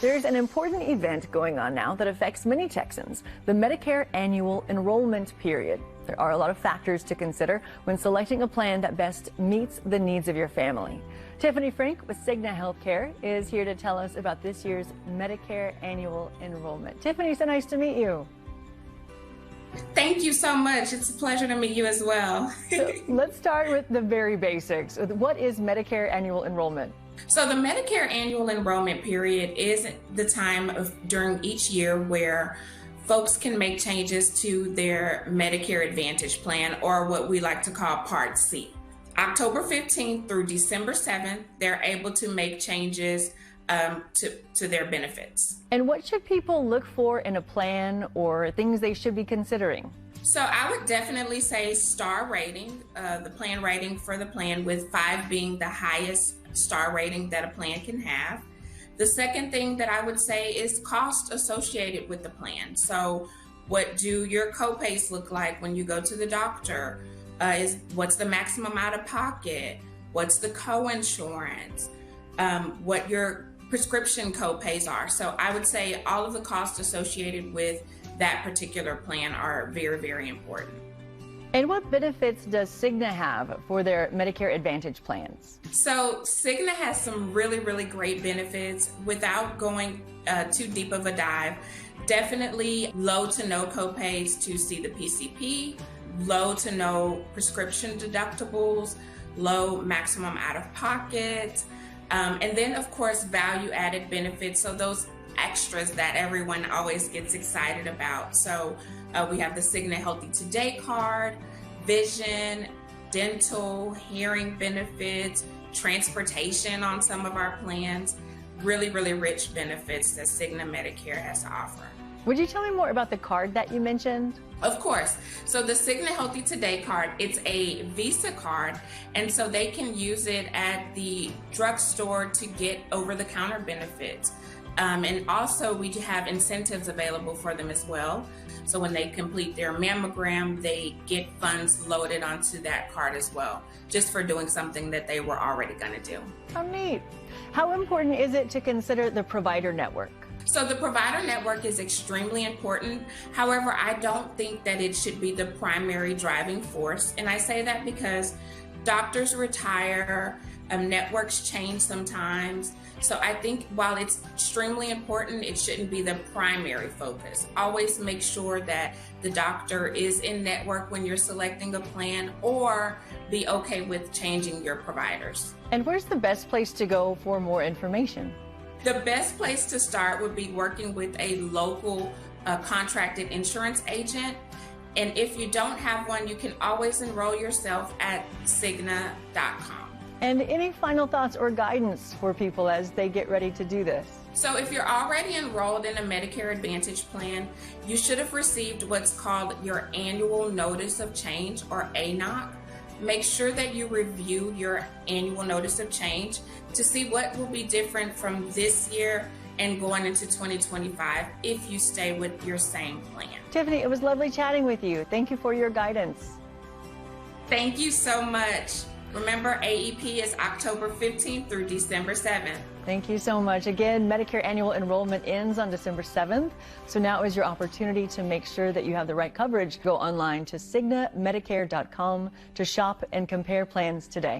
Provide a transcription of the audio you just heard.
There's an important event going on now that affects many Texans, the Medicare annual enrollment period. There are a lot of factors to consider when selecting a plan that best meets the needs of your family. Tiffany Frank with Cigna Healthcare is here to tell us about this year's Medicare annual enrollment. Tiffany, so nice to meet you. Thank you so much. It's a pleasure to meet you as well. So let's start with the very basics. What is Medicare annual enrollment? So the Medicare annual enrollment period is the time during each year where folks can make changes to their Medicare Advantage plan, or what we like to call Part C. October 15th through December 7th, they're able to make changes to their benefits. And what should people look for in a plan or things they should be considering? So I would definitely say star rating, the plan rating for the plan, with 5 being the highest star rating that a plan can have. The second thing that I would say is cost associated with the plan. So what do your copays look like when you go to the doctor? What's the maximum out of pocket? What's the co-insurance? What your prescription copays are. So I would say all of the costs associated with that particular plan are very, very important. And what benefits does Cigna have for their Medicare Advantage plans? So Cigna has some really, really great benefits. Without going too deep of a dive, definitely low to no copays to see the PCP, low to no prescription deductibles, low maximum out of pocket, and then of course value added benefits. So those extras that everyone always gets excited about. So we have the Cigna Healthy Today card, vision, dental, hearing benefits, transportation on some of our plans. Really, really rich benefits that Cigna Medicare has to offer. Would you tell me more about the card that you mentioned? Of course. So the Cigna Healthy Today card, it's a Visa card, and so they can use it at the drugstore to get over-the-counter benefits. And also we have incentives available for them as well. So when they complete their mammogram, they get funds loaded onto that card as well, just for doing something that they were already going to do. How neat. How important is it to consider the provider network? So the provider network is extremely important. However, I don't think that it should be the primary driving force. And I say that because doctors retire, networks change sometimes. So I think while it's extremely important, it shouldn't be the primary focus. Always make sure that the doctor is in network when you're selecting a plan, or be okay with changing your providers. And where's the best place to go for more information? The best place to start would be working with a local contracted insurance agent. And if you don't have one, you can always enroll yourself at Cigna.com. And any final thoughts or guidance for people as they get ready to do this? So if you're already enrolled in a Medicare Advantage plan, you should have received what's called your annual notice of change, or ANOC. Make sure that you review your annual notice of change to see what will be different from this year and going into 2025 if you stay with your same plan. Tiffany, it was lovely chatting with you. Thank you for your guidance. Thank you so much. Remember, AEP is October 15th through December 7th. Thank you so much. Again, Medicare annual enrollment ends on December 7th. So now is your opportunity to make sure that you have the right coverage. Go online to CignaMedicare.com to shop and compare plans today.